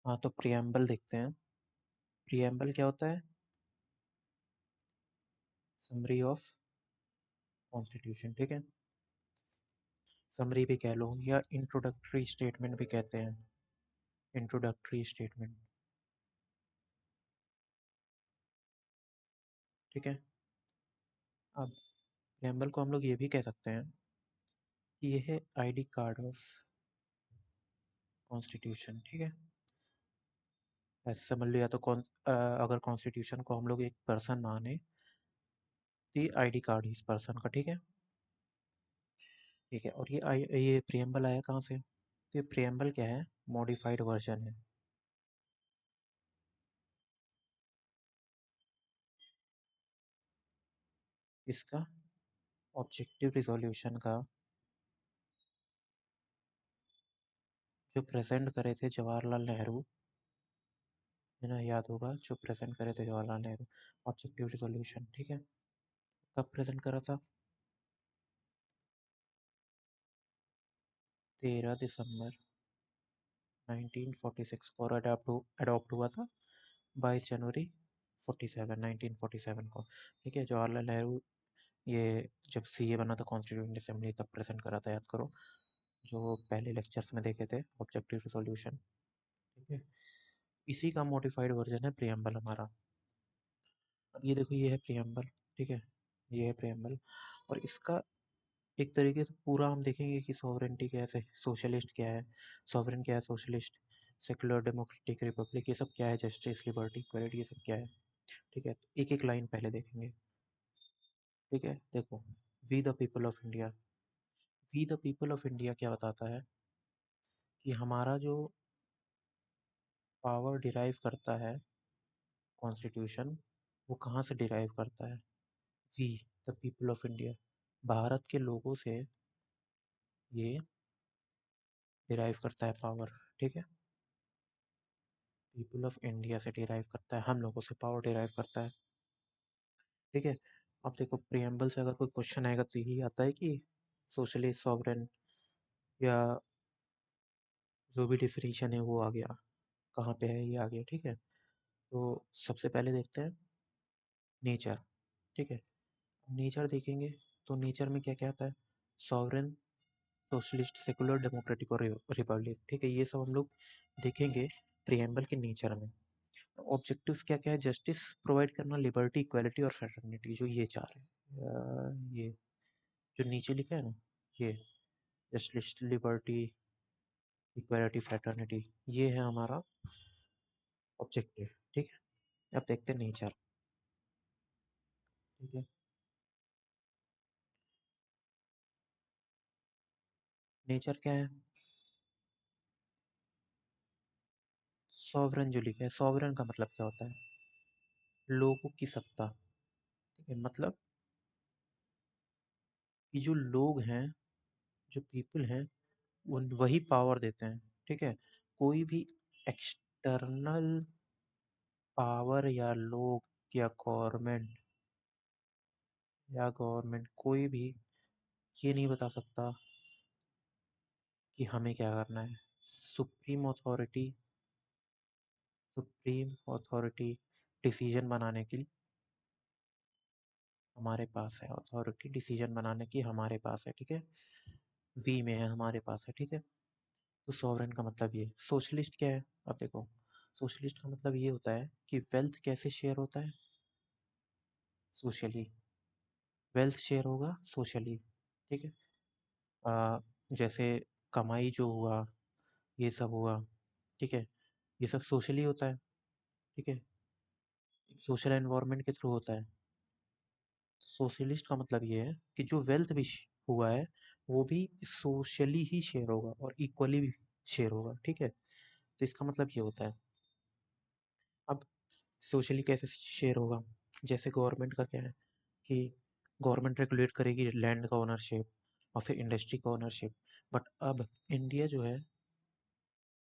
हाँ, तो प्रियम्बल देखते हैं। प्रियम्बल क्या होता है? समरी ऑफ कॉन्स्टिट्यूशन, ठीक है। समरी भी कह लो या इंट्रोडक्टरी स्टेटमेंट भी कहते हैं। इंट्रोडक्टरी स्टेटमेंट, ठीक है। अब प्रियम्बल को हम लोग ये भी कह सकते हैं कि ये है आईडी कार्ड ऑफ कॉन्स्टिट्यूशन, ठीक है। ऐसे समझ लिया तो अगर कॉन्स्टिट्यूशन को हम लोग एक पर्सन माने तो ये आईडी कार्ड इस पर्सन का, ठीक है। ठीक है, और ये प्रियम्बल आया कहाँ से? तो ये प्रियम्बल क्या है? मॉडिफाइड वर्जन है इसका, ऑब्जेक्टिव रिजोल्यूशन का, जो प्रेजेंट करे थे जवाहरलाल नेहरू, है ना, याद होगा, जो प्रेजेंट करे थे जवाहरलाल नेहरू, ऑब्जेक्टिव रिजोल्यूशन, ठीक है। कब प्रेजेंट करा था? 13 दिसंबर 1946 को, और अडॉप्ट हुआ था 22 जनवरी 1947 को, ठीक है। जवाहरलाल नेहरू ये जब सीए बना था कॉन्स्टिट्यूंट असेंबली, तब प्रेजेंट करा था, याद करो, जो पहले लेक्चर्स में देखे थे, ऑब्जेक्टिव रिजोल्यूशन, ठीक है। इसी का मॉडिफाइड वर्जन है प्रियम्बल हमारा। अब ये देखो, ये है प्रियम्बल, ठीक है। ये है प्रियम्बल, और इसका एक तरीके से पूरा हम देखेंगे कि सॉवरेनिटी क्या है, सोशलिस्ट क्या है, सॉवरेन क्या है, सोशलिस्ट, सेकुलर, डेमोक्रेटिक, रिपब्लिक, ये सब क्या है, जस्टिस, लिबर्टी, इक्वालिटी, ये सब क्या है, ठीक है। एक एक लाइन पहले देखेंगे, ठीक है। देखो, we the people of India, we the people of India क्या बताता है कि हमारा जो पावर डिराइव करता है कॉन्स्टिट्यूशन, वो कहाँ से डिराइव करता है? We the people of India, Bharat के लोगों से ये डिराइव करता है पावर, ठीक है। पीपल ऑफ इंडिया से डिराइव करता है, हम लोगों से पावर डिराइव करता है, ठीक है। अब देखो, प्रियम्बल से अगर कोई क्वेश्चन आएगा तो यही आता है कि सोशलिस्ट, सॉवरेन, या जो भी डिफिनीशन है वो आ गया, कहाँ पे है ये आ गया, ठीक है। तो सबसे पहले देखते हैं नेचर, ठीक है। नेचर देखेंगे तो नेचर में क्या क्या आता है? सॉवरेन, सोशलिस्ट, सेकुलर, डेमोक्रेटिक और रिपब्लिक, ठीक है। ये सब हम लोग देखेंगे प्रियम्बल के नेचर में। ऑब्जेक्टिव्स क्या क्या है? जस्टिस प्रोवाइड करना, लिबर्टी, इक्वालिटी और फ्रेटर्निटी, जो ये चार है। ये जो नीचे लिखा है ना, ये जस्टिस, लिबर्टी, इक्वालिटी, फ्रेटर्निटी, ये है हमारा ऑब्जेक्टिव, ठीक है। अब देखते हैं नेचर, ठीक है। नेचर क्या है? सॉवरन जो लिखा है, सॉवरन का मतलब क्या होता है? लोगों की सत्ता, ठीक है। मतलब कि जो लोग हैं, जो पीपल हैं, वही पावर देते हैं, ठीक है। कोई भी एक्सटर्नल पावर या लोग या गवर्नमेंट कोई भी ये नहीं बता सकता कि हमें क्या करना है। सुप्रीम अथॉरिटी डिसीजन बनाने की हमारे पास है, अथॉरिटी डिसीजन बनाने की हमारे पास है, ठीक है। वी में है, हमारे पास है, ठीक है। तो सॉवरेन का मतलब ये। सोशलिस्ट क्या है? अब देखो, सोशलिस्ट का मतलब ये होता है कि वेल्थ कैसे शेयर होता है? सोशली, वेल्थ शेयर होगा सोशली, ठीक है। जैसे कमाई जो हुआ, ये सब हुआ, ठीक है, ये सब सोशली होता है, ठीक है, सोशल एनवायरनमेंट के थ्रू होता है। सोशलिस्ट का मतलब ये है कि जो वेल्थ भी हुआ है वो भी सोशली ही शेयर होगा और इक्वली भी शेयर होगा, ठीक है। तो इसका मतलब ये होता है। अब सोशली कैसे शेयर होगा? जैसे गवर्नमेंट का क्या है कि गवर्नमेंट रेगुलेट करेगी लैंड का ओनरशिप और फिर इंडस्ट्री का ओनरशिप, बट अब इंडिया जो है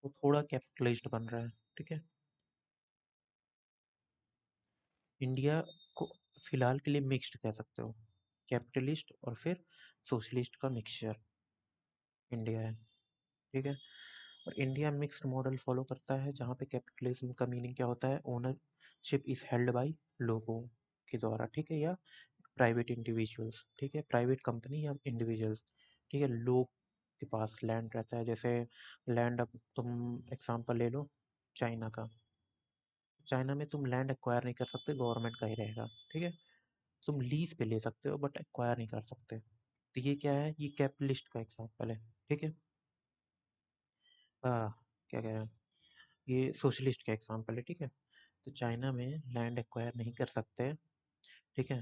वो थोड़ा कैपिटलाइज्ड बन रहा है, ठीक है। इंडिया को फिलहाल के लिए मिक्स्ड कह सकते हो, कैपिटलिस्ट और फिर सोशलिस्ट का मिक्सचर इंडिया है, ठीक है। और इंडिया मिक्स्ड मॉडल फॉलो करता है, जहाँ पे कैपिटलिज्म का मीनिंग क्या होता है, ओनरशिप इज हेल्ड बाय लोगों के द्वारा, ठीक है, या प्राइवेट इंडिविजुअल्स, ठीक है, प्राइवेट कंपनी या इंडिविजुअल्स, ठीक है, लोग के पास लैंड रहता है। जैसे लैंड, अब तुम एग्जांपल ले लो चाइना का। चाइना में तुम लैंड एक्वायर नहीं कर सकते, गवर्नमेंट का ही रहेगा, ठीक है। तुम लीज पे ले सकते हो बट एक्वायर नहीं कर सकते। तो ये क्या है, ये कैपिटलिस्ट का एग्जांपल है, ठीक है। क्या कह रहे हैं, ये सोशलिस्ट का एग्जांपल है, ठीक है। तो चाइना में लैंड एक्वायर नहीं कर सकते, ठीक है,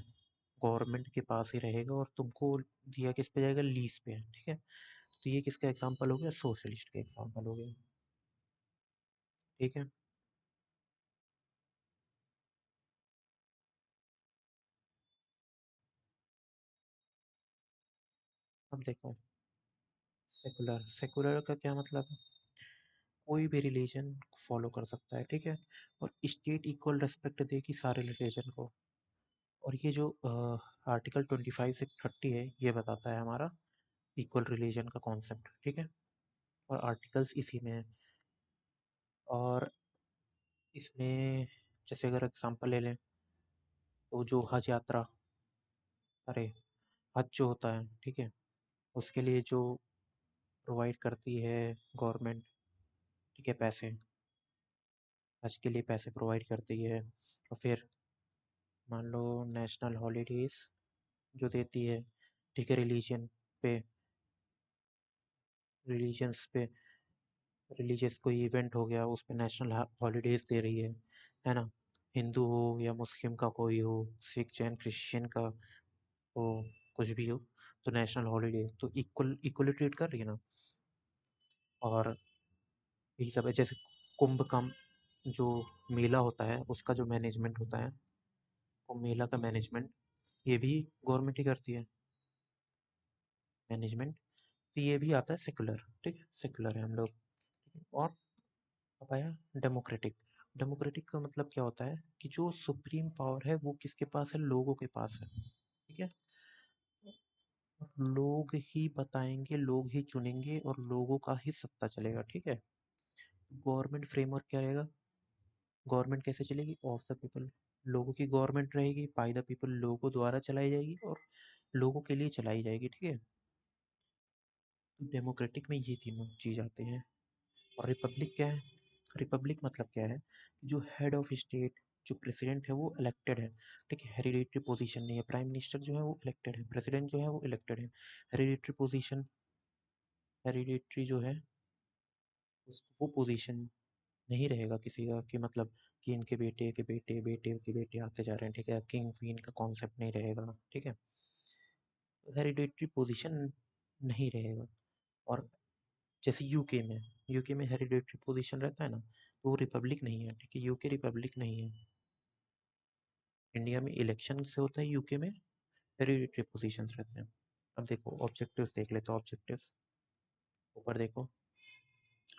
गवर्नमेंट के पास ही रहेगा और तुमको दिया किस पे जाएगा, लीज पे, ठीक है। तो ये किसका एग्जांपल हो गया, सोशलिस्ट का एग्जांपल हो गया, ठीक है। अब देखो, सेकुलर, सेकुलर का क्या मतलब है, कोई भी रिलीजन फॉलो कर सकता है, ठीक है, और स्टेट इक्वल रेस्पेक्ट देगी सारे रिलीजन को। और ये जो आर्टिकल 25 से 30 है, ये बताता है हमारा इक्वल रिलीजन का कॉन्सेप्ट, ठीक है। और आर्टिकल्स इसी में है। और इसमें जैसे अगर एग्जांपल ले लें, तो जो हज यात्रा, अरे हज जो होता है, ठीक है, उसके लिए जो प्रोवाइड करती है गवर्नमेंट, ठीक है, पैसे, हज के लिए पैसे प्रोवाइड करती है। और फिर मान लो नेशनल हॉलीडेज जो देती है, ठीक है, पे रिलीजन्स पे, रिलीजियस कोई इवेंट हो गया उस पे नेशनल हॉलीडेज दे रही है ना। हिंदू हो या मुस्लिम का कोई हो, सिख जैन क्रिश्चियन का हो, कुछ भी हो, तो नेशनल हॉलीडे तो इक्वली ट्रीट कर रही है ना। और यही सब है, जैसे कुंभ का जो मेला होता है उसका जो मैनेजमेंट होता है, कुंभ मेला का मैनेजमेंट ये भी गवर्नमेंट ही करती है, मैनेजमेंट। तो ये भी आता है सेकुलर, ठीक है, सेकुलर है हम लोग, ठीक है। और अब आया डेमोक्रेटिक। डेमोक्रेटिक का मतलब क्या होता है कि जो सुप्रीम पावर है वो किसके पास है, लोगों के पास है, ठीक है। लोग ही बताएंगे, लोग ही चुनेंगे और लोगों का ही सत्ता चलेगा, ठीक है। गवर्नमेंट फ्रेमवर्क क्या रहेगा, गवर्नमेंट कैसे चलेगी, ऑफ द पीपल, लोगों की गवर्नमेंट रहेगी, बाय द पीपल, लोगों द्वारा चलाई जाएगी और लोगों के लिए चलाई जाएगी, ठीक है। तो डेमोक्रेटिक में ये तीनों चीज आते हैं। और रिपब्लिक क्या है, रिपब्लिक मतलब क्या है कि जो हेड ऑफ स्टेट, जो प्रेसिडेंट है वो इलेक्टेड है, ठीक है, हेरिडेटरी पोजीशन नहीं है। प्राइम मिनिस्टर जो है वो इलेक्टेड है, प्रेसिडेंट जो है वो इलेक्टेड है। हेरिडेटरी पोजीशन, हेरिडेटरी जो है वो पोजीशन नहीं रहेगा किसी का, कि मतलब कि इनके बेटे के बेटे बेटे के बेटे आते जा रहे हैं, ठीक है, किंग क्वीन का कॉन्सेप्ट नहीं रहेगा, ठीक है। हेरिडेटरी पोजीशन नहीं रहेगा। और जैसे यूके में हेरिडेटरी पोजीशन रहता है ना, तो वो रिपब्लिक नहीं है, ठीक है, यूके रिपब्लिक नहीं है। इंडिया में इलेक्शन से होता है, यूके में हेरिडेटरी पोजीशंस रहते हैं। अब देखो ऑब्जेक्टिव्स देख लेते हो, ऑब्जेक्टिव्स ऊपर देखो,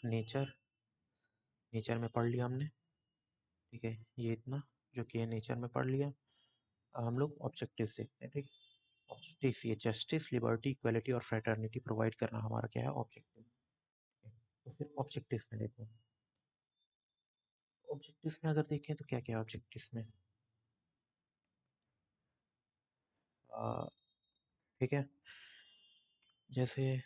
नेचर, नेचर में पढ़ लिया हमने, ठीक है, ये इतना जो कि है नेचर में पढ़ लिया। अब हम लोग ऑब्जेक्टिव्स देखते हैं, ठीक है। ऑब्जेक्टिव्स ये जस्टिस, लिबर्टी, इक्वलिटी और फ्रेटर्निटी प्रोवाइड करना हमारा क्या है, ऑब्जेक्टिव। तो फिर ऑब्जेक्टिव्स में देखो, ऑब्जेक्टिव्स में अगर देखें तो क्या क्या है ऑब्जेक्टिव्स में, ठीक है, जैसे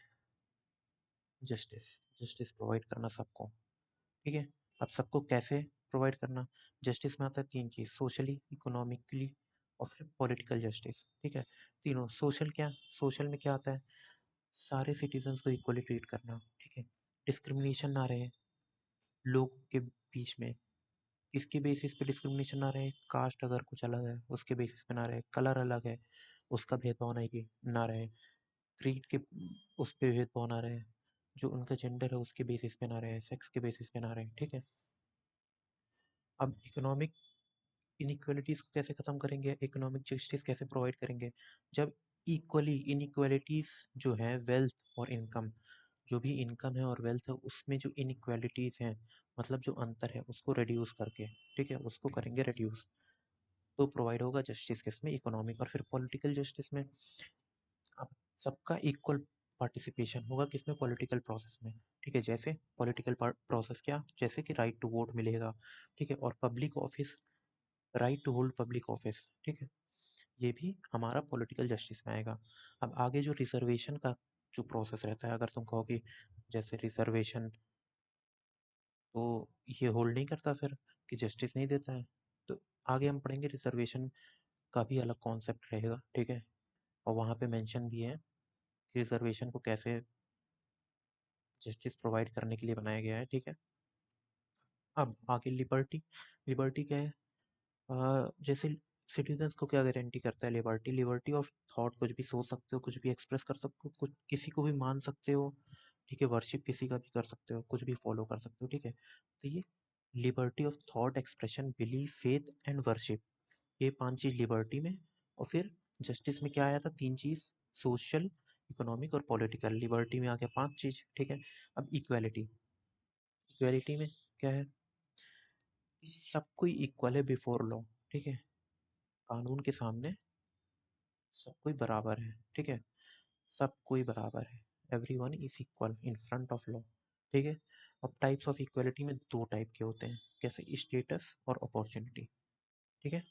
जस्टिस, जस्टिस प्रोवाइड करना सबको, ठीक है। अब सबको कैसे प्रोवाइड करना, जस्टिस में आता है तीन चीज, सोशली, इकोनॉमिकली और फिर पॉलिटिकल जस्टिस, ठीक है। तीनों सोशल, क्या सोशल में क्या आता है, सारे सिटीजन्स को इक्वली ट्रीट करना, ठीक है, डिस्क्रिमिनेशन ना रहे लोग के बीच में, किसके बेसिस पे डिस्क्रिमिनेशन ना रहे, कास्ट अगर कुछ अलग है उसके बेसिस पे ना रहे, कलर अलग है उसका भेदभाव नहीं ना रहे, क्रीड के उस पे भेदभाव ना रहे, जो उनका जेंडर है उसके बेसिस पे ना रहे, सेक्स के बेसिस पे ना रहे, ठीक है। अब इकोनॉमिक इनइक्वालिटीज को कैसे खत्म करेंगे, इकोनॉमिक जस्टिस कैसे प्रोवाइड करेंगे, जब इक्वली इनइक्वालिटीज जो है वेल्थ और इनकम, जो भी इनकम है और वेल्थ है उसमें जो इनइक्वालिटीज हैं, मतलब जो अंतर है उसको रिड्यूस करके, ठीक है, उसको करेंगे रिड्यूस, तो प्रोवाइड होगा जस्टिस किसमें, इकोनॉमिक। और फिर पॉलिटिकल जस्टिस में अब सबका इक्वल पार्टिसिपेशन होगा किसमें, पॉलिटिकल प्रोसेस में, ठीक है। जैसे पॉलिटिकल प्रोसेस क्या, जैसे कि राइट टू वोट मिलेगा, ठीक है, और public office, right to hold public office, ठीक है, ये भी हमारा पॉलिटिकल जस्टिस में आएगा। अब आगे जो रिजर्वेशन का जो प्रोसेस रहता है, अगर तुम कहो कि जैसे रिजर्वेशन तो ये होल्ड नहीं करता फिर, कि जस्टिस नहीं देता है, तो आगे हम पढ़ेंगे रिजर्वेशन का भी अलग कॉन्सेप्ट रहेगा, ठीक है, और वहाँ पे मेंशन भी है कि रिजर्वेशन को कैसे जस्टिस प्रोवाइड करने के लिए बनाया गया है, ठीक है। अब आगे लिबर्टी, लिबर्टी क्या है, जैसे सिटीजन्स को क्या गारंटी करता है लिबर्टी, लिबर्टी ऑफ थॉट, कुछ भी सोच सकते हो, कुछ भी एक्सप्रेस कर सकते हो, कुछ किसी को भी मान सकते हो, ठीक है, वर्शिप किसी का भी कर सकते हो, कुछ भी फॉलो कर सकते हो, ठीक है। तो ये liberty of thought, expression, belief, faith and worship, ये 5 चीज़ लिबर्टी में। और फिर जस्टिस में क्या आया था, 3 चीज़, सोशल, इकोनॉमिक और पॉलिटिकल। लिबर्टी में आ गया 5 चीज़, ठीक है। अब इक्वालिटी, इक्वालिटी में क्या है कि सब कोई इक्वल है बिफोर लॉ, ठीक है, कानून के सामने सब कोई बराबर है, ठीक है, सब कोई बराबर है, everyone is equal in front of law, ठीक है। अब टाइप्स ऑफ इक्वलिटी में 2 टाइप के होते हैं, कैसे, स्टेटस और अपॉर्चुनिटी, ठीक है,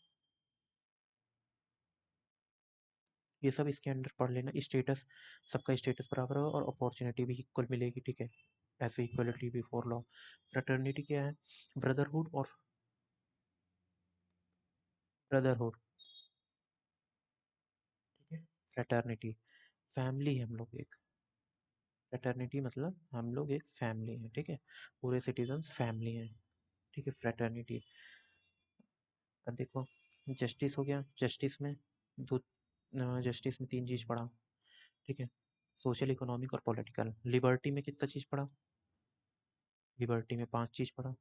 ये सब इसके अंडर पढ़ लेना। स्टेटस, सबका स्टेटस बराबर होगा और अपॉर्चुनिटी भी इक्वल मिलेगी, ठीक है, ऐसे इक्वलिटी बिफोर लॉ। फ्रेटर्निटी क्या है, ब्रदरहुड और ब्रदरहुड, ठीक है, फ्रेटर्निटी, फैमिली है हम लोग एक, फ्रेटर्निटी मतलब हम लोग एक फैमिली है, ठीक है, पूरे सिटीजन्स फैमिली हैं, ठीक है, फ्रेटर्निटी। अब देखो जस्टिस हो गया, जस्टिस में दो, जस्टिस में 3 चीज़ पढ़ा, ठीक है, सोशल, इकोनॉमिक और पॉलिटिकल। लिबर्टी में कितना चीज़ पढ़ा, लिबर्टी में 5 चीज़ पढ़ा,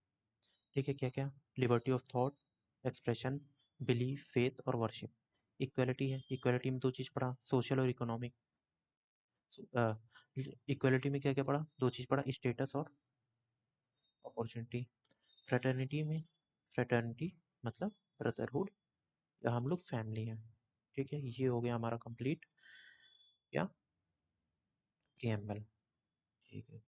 ठीक है, क्या क्या, liberty of thought, expression, belief, faith और वर्शिप। इक्वलिटी है, इक्वलिटी में 2 चीज़ पढ़ा, सोशल और इकोनॉमिक। इक्वलिटी में क्या क्या पढ़ा, 2 चीज़ पढ़ा, स्टेटस और अपॉर्चुनिटी। फ्रेटर्निटी में, फ्रेटर्निटी मतलब ब्रदरहुड, या हम लोग फैमिली हैं, ठीक है। ये हो गया हमारा कंप्लीट क्या, प्रीएम्बल, ठीक है।